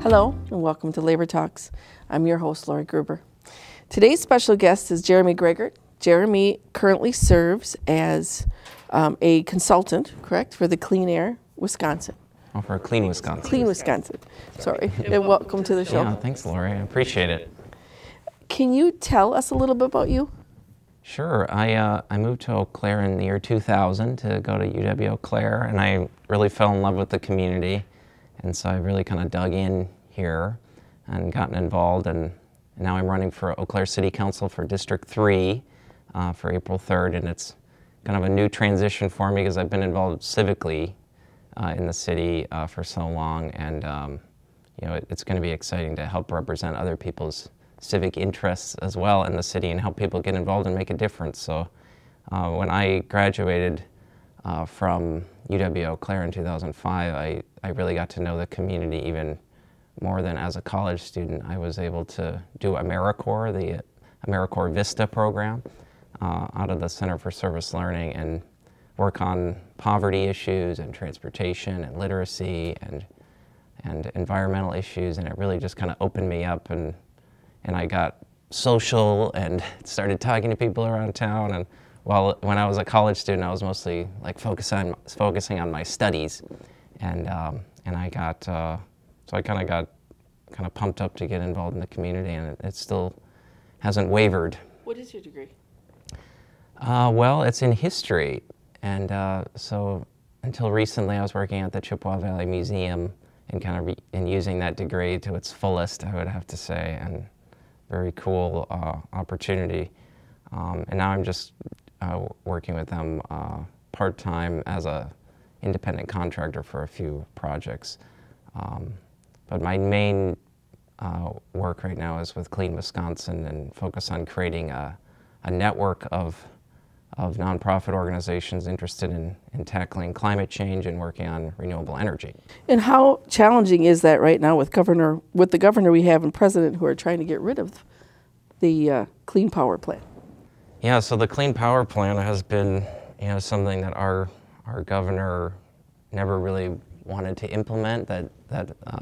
Hello and welcome to Labor Talks. I'm your host, Laurie Gruber. Today's special guest is Jeremy Gragert. Jeremy currently serves as a consultant, correct, for the Clean Air Wisconsin. Oh, for Clean Wisconsin. Clean Wisconsin. Sorry. And welcome to the show. Yeah, thanks, Laurie. I appreciate it. Can you tell us a little bit about you? Sure. I moved to Eau Claire in the year 2000 to go to UW Eau Claire, and I really fell in love with the community. And so I really kind of dug in here and gotten involved, and now I'm running for Eau Claire City Council for District 3 for April 3rd, and it's kind of a new transition for me because I've been involved civically in the city for so long, and you know, it's going to be exciting to help represent other people's civic interests as well in the city and help people get involved and make a difference. So when I graduated from UW Eau Claire in 2005, I really got to know the community even more than as a college student. I was able to do AmeriCorps, the AmeriCorps Vista program out of the Center for Service Learning, and work on poverty issues and transportation and literacy and environmental issues, and it really just kind of opened me up, and I got social and started talking to people around town. And when I was a college student, I was mostly like focusing on my studies, and I got so I kind of got pumped up to get involved in the community, and it still hasn't wavered. What is your degree? Well, it's in history, and so until recently I was working at the Chippewa Valley Museum and and using that degree to its fullest, I would have to say, and very cool opportunity. And now I'm just working with them part-time as a independent contractor for a few projects. But my main work right now is with Clean Wisconsin and focus on creating a network of nonprofit organizations interested in tackling climate change and working on renewable energy. And how challenging is that right now with the governor we have and president who are trying to get rid of the Clean Power Plan? Yeah, so the Clean Power Plan has been, you know, something that our governor never really wanted to implement, that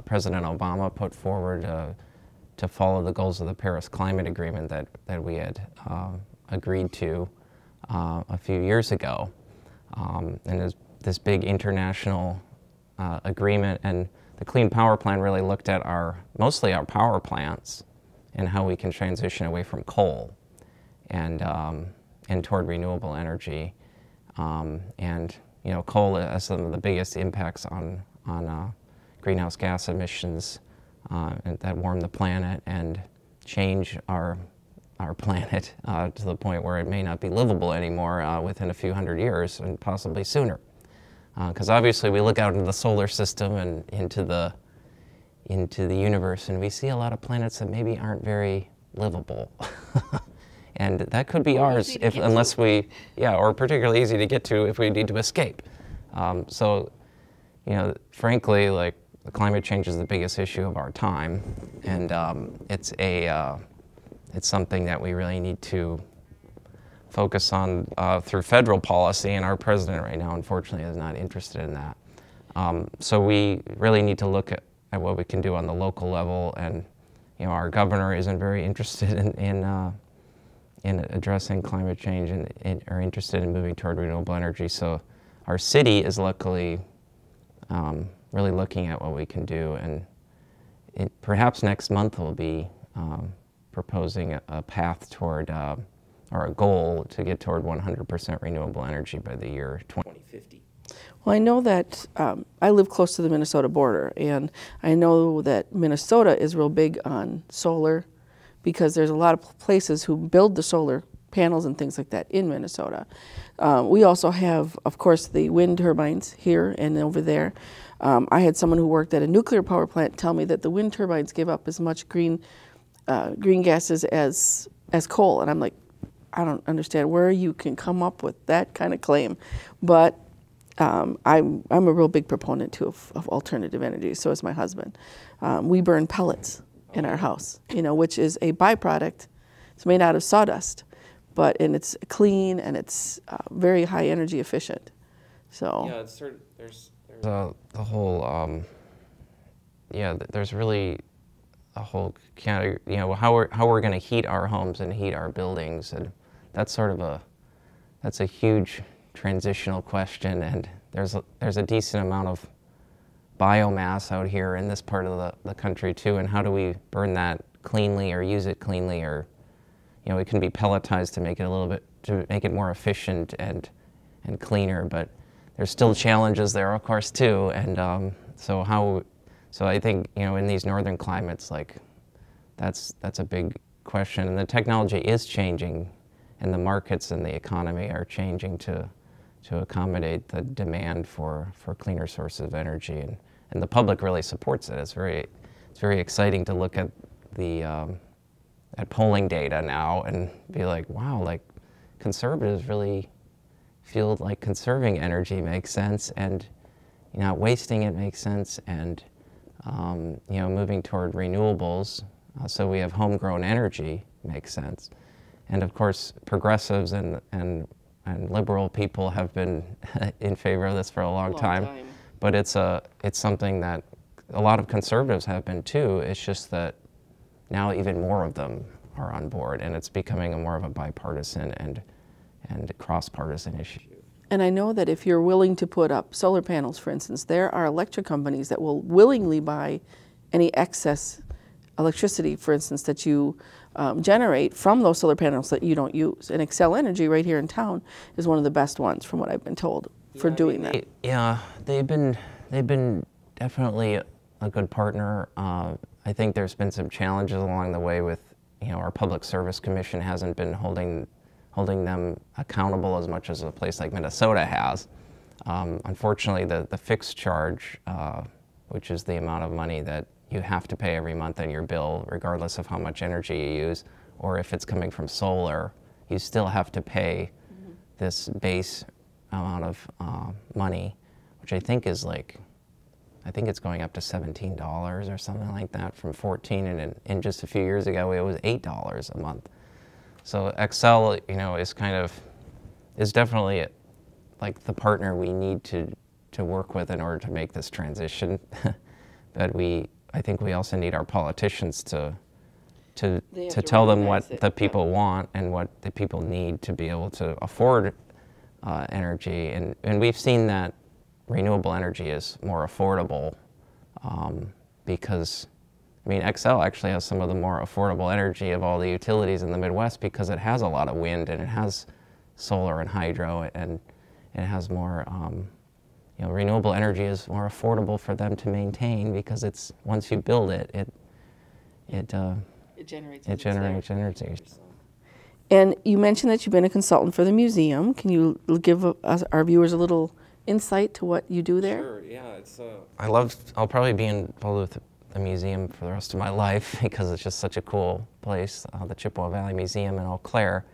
President Obama put forward to follow the goals of the Paris Climate Agreement that we had agreed to a few years ago. And there's this big international agreement, and the Clean Power Plan really looked at mostly our power plants and how we can transition away from coal and toward renewable energy. And you know, coal has some of the biggest impacts on greenhouse gas emissions that warm the planet and change our planet to the point where it may not be livable anymore within a few hundred years and possibly sooner. Because obviously we look out into the solar system and into the universe, and we see a lot of planets that maybe aren't very livable. And that could be ours unless we, or particularly easy to get to if we need to escape. So, you know, frankly, like, climate change is the biggest issue of our time, and it's something that we really need to focus on through federal policy, and our president right now, unfortunately, is not interested in that. So we really need to look at what we can do on the local level, and you know, our governor isn't very interested in addressing climate change and are interested in moving toward renewable energy. So our city is luckily really looking at what we can do, and perhaps next month we'll be proposing a path toward, or a goal to get toward 100% renewable energy by the year 2050. Well, I know that I live close to the Minnesota border, and I know that Minnesota is real big on solar, because there's a lot of places who build the solar panels and things like that in Minnesota. We also have, of course, the wind turbines here and over there. I had someone who worked at a nuclear power plant tell me that the wind turbines give up as much green gases as coal, and I'm like, I don't understand where you can come up with that kind of claim. But I'm a real big proponent too of alternative energy. So is my husband. We burn pellets in our house, you know, which is a byproduct. It's made out of sawdust, and it's clean and it's very high energy efficient. So yeah, there's the whole yeah, there's really a whole category, you know, how we're going to heat our homes and heat our buildings, and that's sort of that's a huge transitional question, and there's a decent amount of biomass out here in this part of the country too, and how do we burn that cleanly or use it cleanly, or, you know, it can be pelletized to make it a little bit, to make it more efficient and cleaner, but there's still challenges there, of course, too, and so I think, you know, in these northern climates, like, that's a big question, and the technology is changing, and the markets and the economy are changing to accommodate the demand for cleaner sources of energy, and the public really supports it. It's very exciting to look at the at polling data now and be like, wow, like, conservatives really feel like conserving energy makes sense, and, you know, wasting it makes sense, and you know, moving toward renewables, so we have homegrown energy makes sense. And of course, progressives and liberal people have been in favor of this for a long time. But it's something that a lot of conservatives have been too. It's just that now even more of them are on board, and it's becoming more of a bipartisan and cross-partisan issue. And I know that if you're willing to put up solar panels, for instance, there are electric companies that will willingly buy any excess electricity, for instance, that you generate from those solar panels that you don't use. And Xcel Energy right here in town is one of the best ones, from what I've been told, for doing that. Yeah, they've been definitely a good partner. I think there's been some challenges along the way with, you know, our Public Service Commission hasn't been holding them accountable as much as a place like Minnesota has. Unfortunately, the fixed charge, which is the amount of money that you have to pay every month on your bill, regardless of how much energy you use, or if it's coming from solar, you still have to pay this base amount of money, which I think is like, I think it's going up to $17 or something like that from $14, and just a few years ago it was $8 a month. So Xcel, you know, is definitely like the partner we need to work with in order to make this transition. But I think we also need our politicians to tell them what the people want and what the people need to be able to afford energy. And we've seen that renewable energy is more affordable because, I mean, Xcel actually has some of the more affordable energy of all the utilities in the Midwest because it has a lot of wind, and it has solar and hydro, and it has more, you know, renewable energy is more affordable for them to maintain because it's, once you build it, it generates energy. And you mentioned that you've been a consultant for the museum. Can you give us, our viewers, a little insight to what you do there? Sure, yeah. I'll probably be involved with the museum for the rest of my life because it's just such a cool place, the Chippewa Valley Museum in Eau Claire.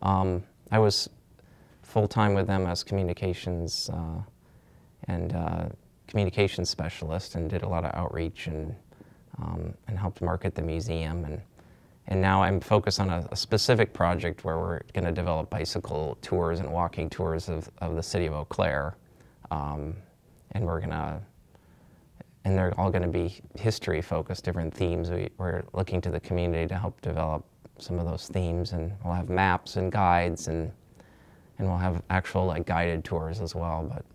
I was full-time with them as communications communications specialist, and did a lot of outreach and helped market the museum. And now I'm focused on a specific project where we're going to develop bicycle tours and walking tours of the city of Eau Claire. And they're all going to be history-focused, different themes. We're looking to the community to help develop some of those themes, and we'll have maps and guides, and we'll have actual like guided tours as well. But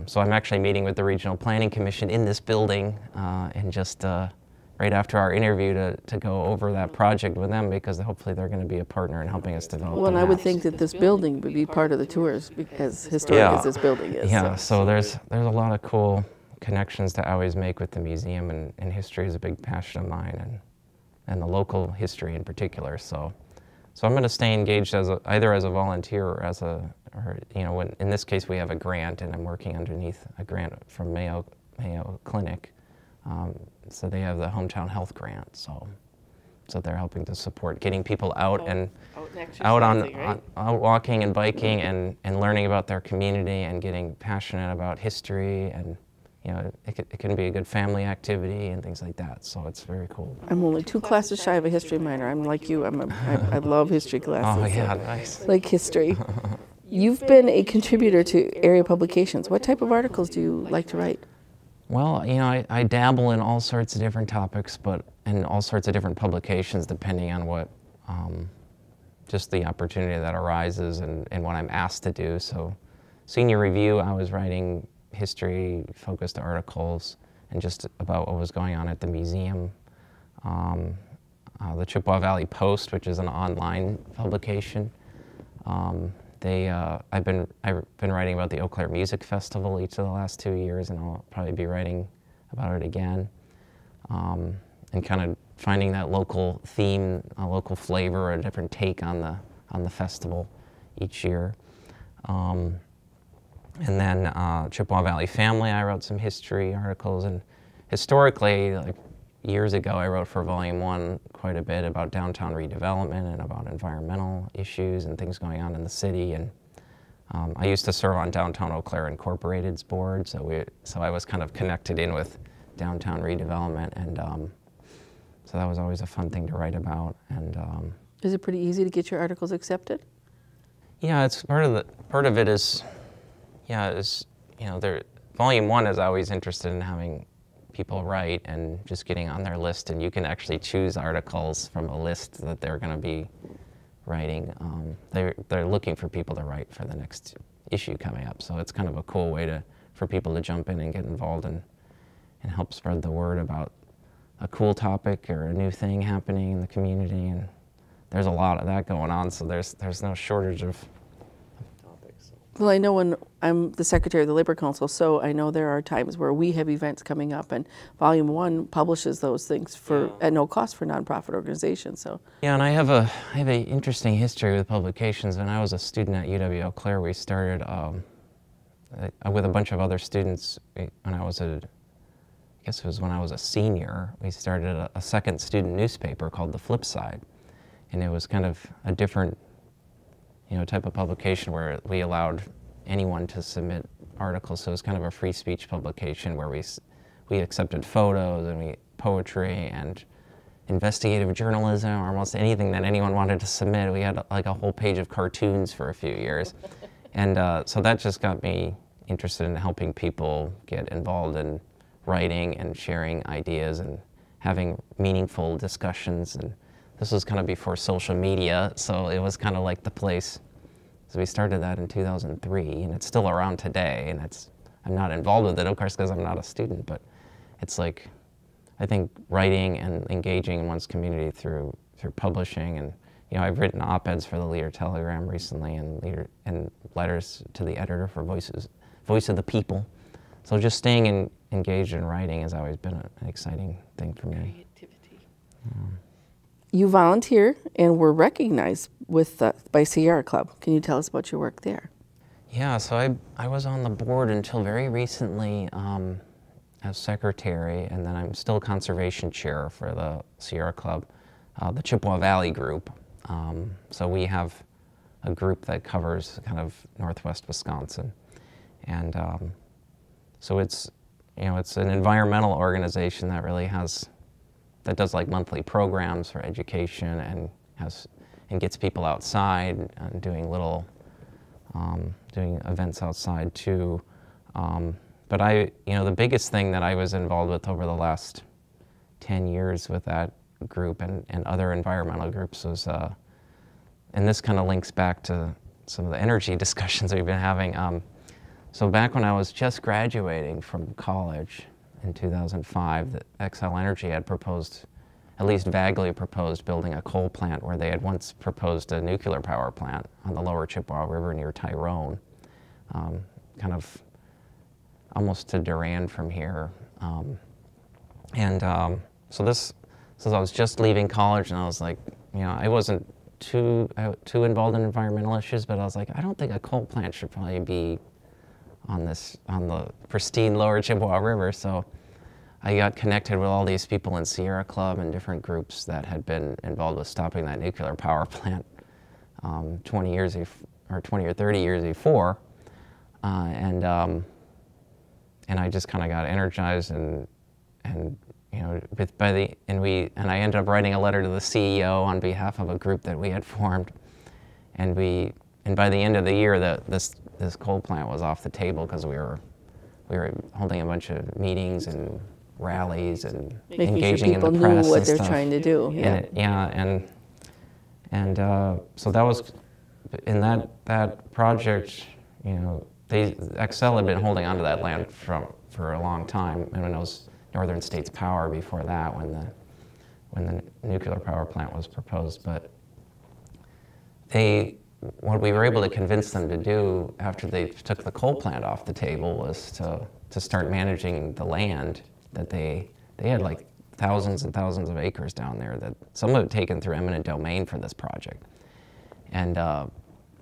so I'm actually meeting with the Regional Planning Commission in this building, and just right after our interview to go over that project with them, because hopefully they're going to be a partner in helping us develop. Well, and I would think that this building would be part of the tours, because historic as this building is. Yeah, so there's a lot of cool connections to always make with the museum, and history is a big passion of mine, and the local history in particular. So I'm going to stay engaged either as a volunteer or you know, in this case we have a grant, and I'm working underneath a grant from Mayo Clinic. So they have the hometown health grant. So they're helping to support getting people out out walking and biking and learning about their community and getting passionate about history, and you know, it can be a good family activity and things like that. So it's very cool. I'm only 2 classes shy of a history minor. I'm like you. I love history classes. Oh yeah, nice. Like history. You've been a contributor to area publications. What type of articles do you like to write? Well, you know, I dabble in all sorts of different topics, but in all sorts of different publications, depending on what, just the opportunity that arises and what I'm asked to do. So, senior review, I was writing history-focused articles and just about what was going on at the museum. The Chippewa Valley Post, which is an online publication. I've been writing about the Eau Claire Music Festival each of the last 2 years, and I'll probably be writing about it again. And kind of finding that local theme, a local flavor, a different take on the festival each year. And then Chippewa Valley Family, I wrote some history articles, and historically, like years ago, I wrote for Volume 1 quite a bit about downtown redevelopment and about environmental issues and things going on in the city. And I used to serve on Downtown Eau Claire Incorporated's board, so I was kind of connected in with downtown redevelopment, and so that was always a fun thing to write about. And is it pretty easy to get your articles accepted? yeah, it's part of it is, yeah, is, you know, Volume 1 is always interested in having people write and just getting on their list, and you can actually choose articles from a list that they're going to be writing. They're looking for people to write for the next issue coming up, so it's kind of a cool way for people to jump in and get involved and help spread the word about a cool topic or a new thing happening in the community. And there's a lot of that going on, so there's no shortage of topics. Well, I know when I'm the secretary of the Labor Council, so I know there are times where we have events coming up, and Volume 1 publishes those things at no cost for nonprofit organizations. So yeah, and I have a interesting history with publications. When I was a student at UW Eau Claire, we started with a bunch of other students. When I was I guess it was when I was a senior, we started a second student newspaper called The Flip Side, and it was kind of a different, you know, type of publication where we allowed anyone to submit articles. So it was kind of a free speech publication where we accepted photos and poetry and investigative journalism, or almost anything that anyone wanted to submit. We had like a whole page of cartoons for a few years, and so that just got me interested in helping people get involved in writing and sharing ideas and having meaningful discussions. And this was kind of before social media, so it was kind of like the place. So we started that in 2003, and it's still around today. And I'm not involved with it, of course, because I'm not a student, but it's like, I think writing and engaging in one's community through publishing. And you know, I've written op-eds for the Leader Telegram recently, and letters to the editor for Voice of the People. So just staying engaged in writing has always been an exciting thing for me. Creativity. You volunteer and were recognized by Sierra Club. Can you tell us about your work there? Yeah, so I was on the board until very recently as secretary, and then I'm still conservation chair for the Sierra Club, the Chippewa Valley group. So we have a group that covers kind of northwest Wisconsin, and so it's, you know, it's an environmental organization that really that does like monthly programs for education and gets people outside and doing doing events outside too. But you know, the biggest thing that I was involved with over the last 10 years with that group and other environmental groups was, and this kind of links back to some of the energy discussions we've been having. So back when I was just graduating from college in 2005, that Xcel Energy had proposed, at least vaguely proposed, building a coal plant where they had once proposed a nuclear power plant on the lower Chippewa River near Tyrone, kind of almost to Durand from here. So I was just leaving college, and I was like, you know, I wasn't too involved in environmental issues, but I was like, I don't think a coal plant should probably be on the pristine lower Chippewa River. So I got connected with all these people in Sierra Club and different groups that had been involved with stopping that nuclear power plant 20 or 30 years before, and I just kind of got energized and you know, I ended up writing a letter to the CEO on behalf of a group that we had formed, and by the end of the year this coal plant was off the table because we were we were holding a bunch of meetings and rallies and Making engaging sure people in the press knew what and they're stuff. trying to do. So that was in that project. You know, Xcel had been holding onto that land for a long time, and when it was Northern States Power before that, when the nuclear power plant was proposed. But what we were able to convince them to do after they took the coal plant off the table was to start managing the land that they had, like thousands and thousands of acres down there, that some of it taken through eminent domain for this project. And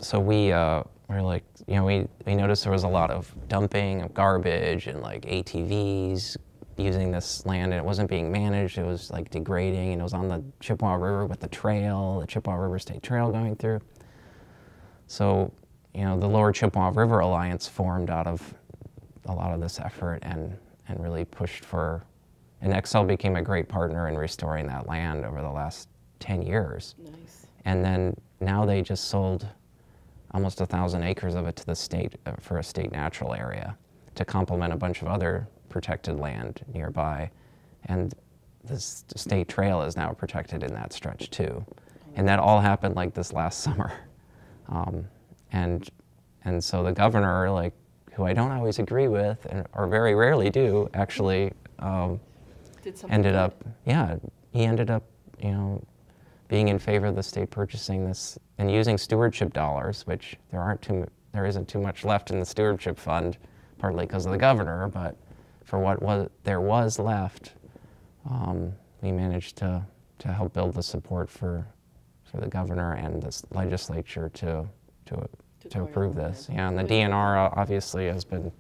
so we were like, you know, we noticed there was a lot of dumping of garbage and like ATVs using this land, and it wasn't being managed. It was like degrading, and it was on the Chippewa River with the trail, the Chippewa River State Trail going through. So, you know, the Lower Chippewa River Alliance formed out of a lot of this effort and really pushed for, and Xcel became a great partner in restoring that land over the last 10 years. Nice. And then now they just sold almost 1,000 acres of it to the state for a state natural area to complement a bunch of other protected land nearby. And this state trail is now protected in that stretch too. And that all happened like this last summer. And so the governor, like, who I don't always agree with, or very rarely do, actually ended up, he ended up, you know, being in favor of the state purchasing this and using stewardship dollars, which there isn't too much left in the stewardship fund, partly because of the governor, but for what there was left, we managed to help build the support for the governor and the legislature to approve this. Yeah, and the DNR obviously has been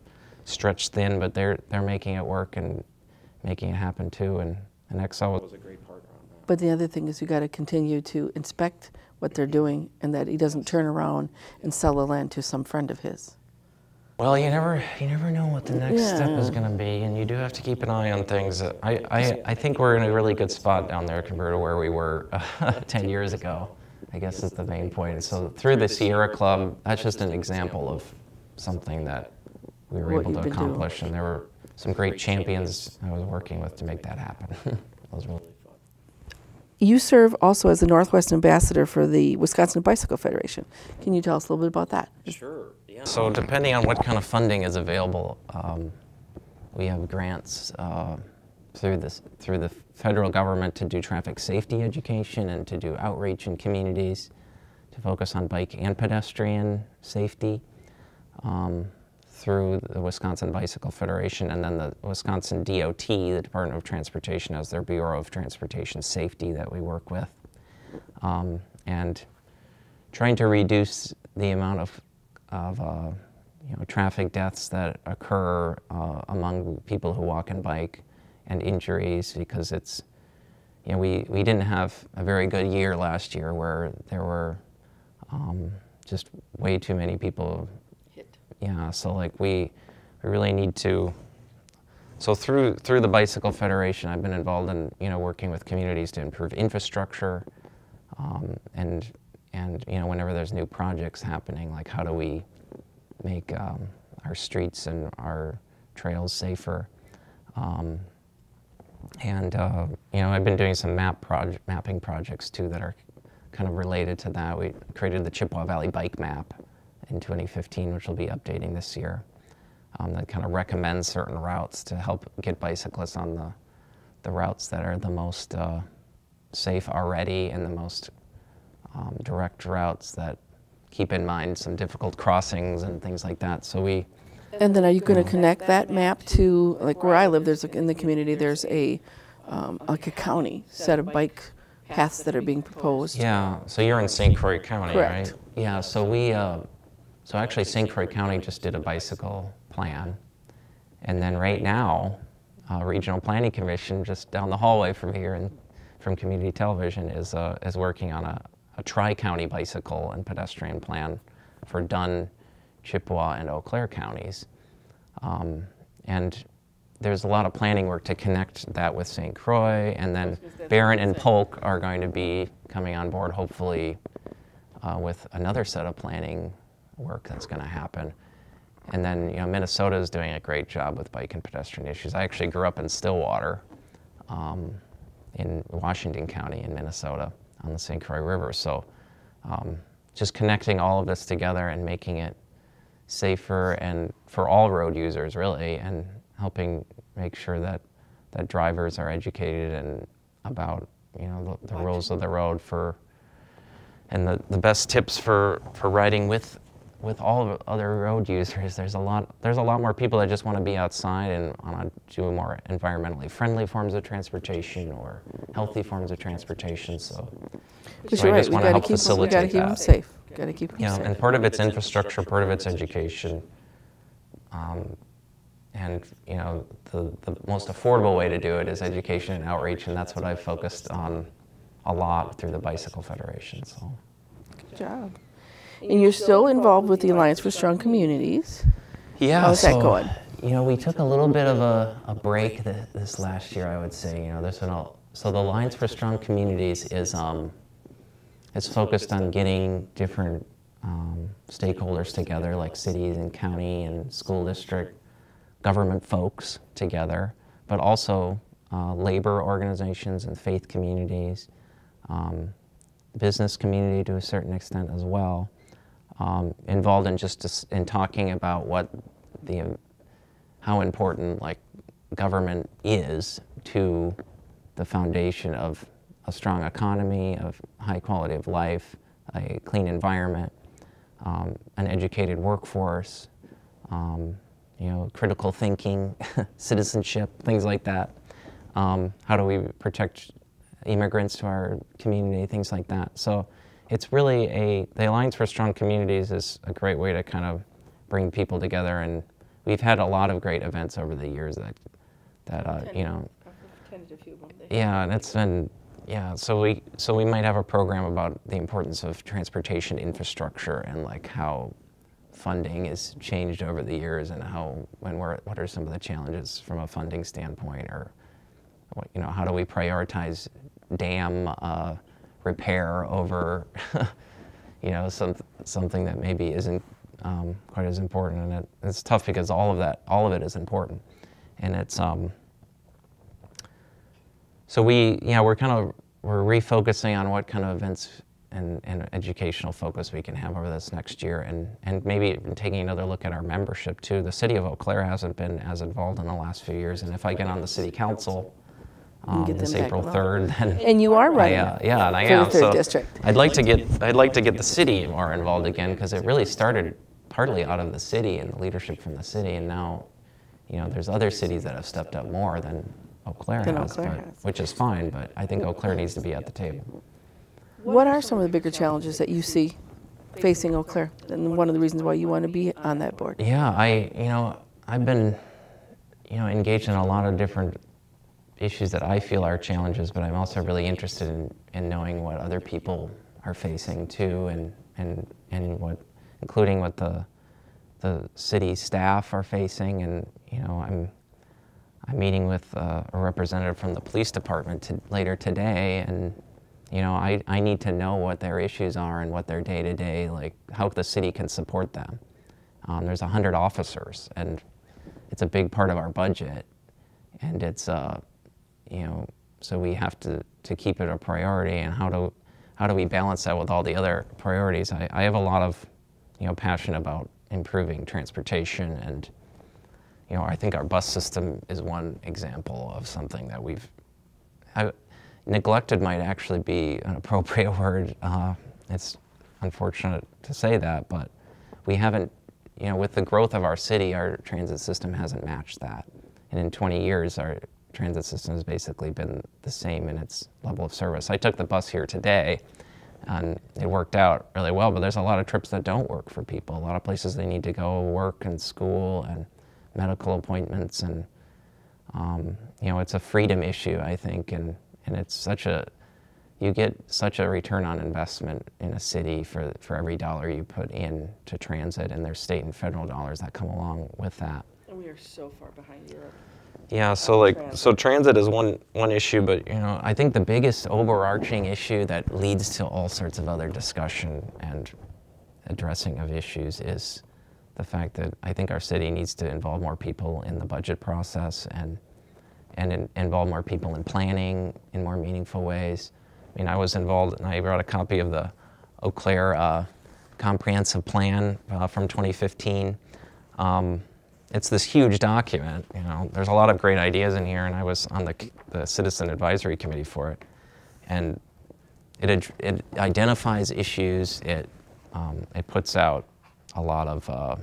stretched thin, but they're making it work and making it happen too. And Xcel was a great partner on that. But the other thing is you got to continue to inspect what they're doing, and that he doesn't turn around and sell the land to some friend of his. Well, you never know what the next step is going to be, and you do have to keep an eye on things. I think we're in a really good spot down there compared to where we were 10 years ago, I guess is the main point. So through the Sierra Club, that's just an example of something that we were able to accomplish, and there were some great champions I was working with to make that happen. That was really fun. You serve also as the Northwest Ambassador for the Wisconsin Bicycle Federation. Can you tell us a little bit about that? Sure. Yeah. So depending on what kind of funding is available, we have grants through the federal government to do traffic safety education and to do outreach in communities to focus on bike and pedestrian safety, through the Wisconsin Bicycle Federation, and then the Wisconsin DOT, the Department of Transportation, has their Bureau of Transportation Safety that we work with, and trying to reduce the amount of traffic deaths that occur among people who walk and bike, and injuries, because it's, we didn't have a very good year last year where there were just way too many people hit. Yeah, so like we really need to. So through the Bicycle Federation, I've been involved in working with communities to improve infrastructure, and whenever there's new projects happening, like how do we make our streets and our trails safer. I've been doing some mapping projects too that are kind of related to that. We created the Chippewa Valley Bike Map in 2015, which will be updating this year, that kind of recommends certain routes to help get bicyclists on the routes that are the most safe already and the most direct routes that keep in mind some difficult crossings and things like that. So And then are you going to connect that map to, like where I live, there's in the community, there's like a county set of bike paths that are being proposed. Yeah, so you're in St. Croix County, Correct. Right? Yeah, so actually St. Croix County just did a bicycle plan. And then right now, Regional Planning Commission, just down the hallway from here and from Community Television, is working on a tri-county bicycle and pedestrian plan for Dunn, Chippewa, and Eau Claire counties. And there's a lot of planning work to connect that with St. Croix, and then Barron and Polk are going to be coming on board, hopefully, with another set of planning work that's going to happen. And then, Minnesota is doing a great job with bike and pedestrian issues. I actually grew up in Stillwater, in Washington County in Minnesota on the St. Croix River. So just connecting all of this together and making it safer and for all road users really, and helping make sure that drivers are educated and about the rules of the road and the best tips for riding with all other road users. There's a lot more people that just want to be outside and want to do more environmentally friendly forms of transportation or healthy forms of transportation. So But you're I right, just we want to gotta help keep facilitate them that. safe. Gotta keep them safe. And part of it's infrastructure, part of it's education. And the most affordable way to do it is education and outreach, and that's what I've focused on a lot through the Bicycle Federation. So. Good job. And you're still involved with the Alliance for Strong Communities. Yeah. How's that going? We took a little bit of a break this last year, I would say. So the Alliance for Strong Communities is focused on getting different stakeholders together, like cities and county and school district, government folks together, but also labor organizations and faith communities, business community to a certain extent as well, involved in talking about how important government is to the foundation of a strong economy, of high quality of life, a clean environment, an educated workforce, critical thinking, citizenship, things like that. How do we protect immigrants to our community, things like that. So it's really the Alliance for Strong Communities is a great way to kind of bring people together, and we've had a lot of great events over the years that yeah, and it's been, so we might have a program about the importance of transportation infrastructure and how funding has changed over the years, and what are some of the challenges from a funding standpoint, or how do we prioritize dam repair over something that maybe isn't quite as important. And it's tough because all of it is important, and it's so we're refocusing on what kind of events and educational focus we can have over this next year, and maybe even taking another look at our membership too. The city of Eau Claire hasn't been as involved in the last few years, and if I get on the city council this April 3rd, then and you are running and I for am. the 3rd So district. I'd like to get the city more involved again, because it really started partly out of the city and the leadership from the city, and now there's other cities that have stepped up more than Eau Claire has, which is fine, but I think Eau Claire needs to be at the table. What are some of the bigger challenges that you see facing Eau Claire, and one of the reasons why you want to be on that board? Yeah, I've been engaged in a lot of different issues that I feel are challenges, but I'm also really interested in knowing what other people are facing too, and including what the city staff are facing. And I'm meeting with a representative from the police department later today, and I need to know what their issues are and what their day-to-day, how the city can support them. There's 100 officers, and it's a big part of our budget, and it's so we have to keep it a priority. And how do we balance that with all the other priorities? I have a lot of passion about improving transportation, and I think our bus system is one example of something that neglected might actually be an appropriate word. It's unfortunate to say that, but we haven't, with the growth of our city, our transit system hasn't matched that. And in 20 years, our transit system has basically been the same in its level of service. I took the bus here today, and it worked out really well, but there's a lot of trips that don't work for people. A lot of places they need to go, work and school and medical appointments, and it's a freedom issue, I think, and it's you get such a return on investment in a city for every dollar you put in to transit, and there's state and federal dollars that come along with that. And we are so far behind Europe. Yeah, so transit is one issue, but I think the biggest overarching issue that leads to all sorts of other discussion and addressing of issues is the fact that I think our city needs to involve more people in the budget process and involve more people in planning in more meaningful ways. I mean, I was involved, and I brought a copy of the Eau Claire comprehensive plan from 2015. It's this huge document, you know. There's a lot of great ideas in here, and I was on the Citizen Advisory Committee for it. And it identifies issues, it puts out a lot of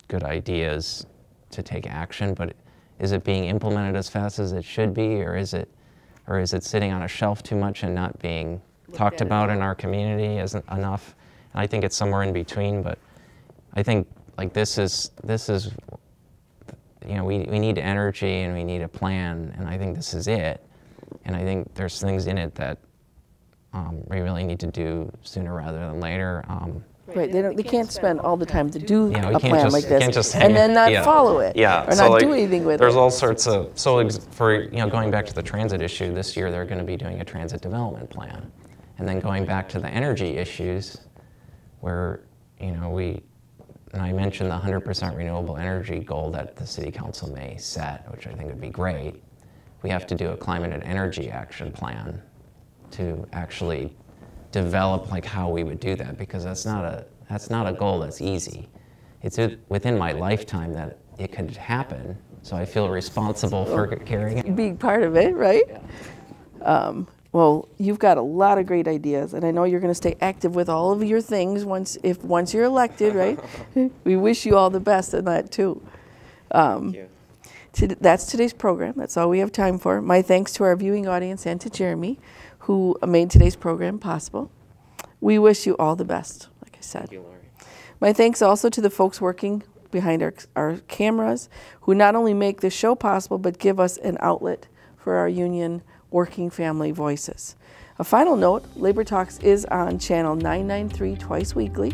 good ideas to take action, but is it being implemented as fast as it should be, or is it sitting on a shelf too much and not being talked about in our community isn't enough? And I think it's somewhere in between, but I think like this is you know, we need energy and we need a plan, and I think this is it. And I think there's things in it that we really need to do sooner rather than later. Right, they can't spend all the time to do a plan just, like this just and then not follow it, or so not like, do anything with there's it. all sorts of, so for, you know, going back to the transit issue, this year they're going to be doing a transit development plan. And then going back to the energy issues, where, you know, and I mentioned the 100% renewable energy goal that the City Council may set, which I think would be great. We have to do a climate and energy action plan to actually develop like how we would do that, because that's not a goal that's easy. It's within my lifetime that it could happen, so I feel responsible for carrying it. Being part of it, right? Well, you've got a lot of great ideas, and I know you're going to stay active with all of your things once you're elected, right? We wish you all the best in that too. Thank you. That's today's program. That's all we have time for. My thanks to our viewing audience and to Jeremy, who made today's program possible. We wish you all the best, like I said. Thank you, Laurie. My thanks also to the folks working behind our cameras, who not only make this show possible, but give us an outlet for our union working family voices. A final note, Labor Talks is on channel 993 twice weekly,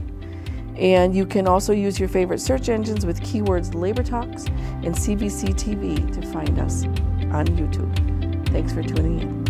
and you can also use your favorite search engines with keywords Labor Talks and CVC TV to find us on YouTube. Thanks for tuning in.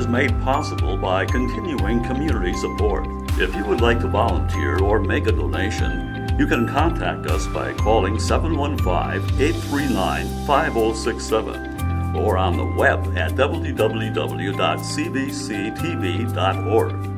Made possible by continuing community support. If you would like to volunteer or make a donation, you can contact us by calling 715-839-5067 or on the web at www.cbctv.org.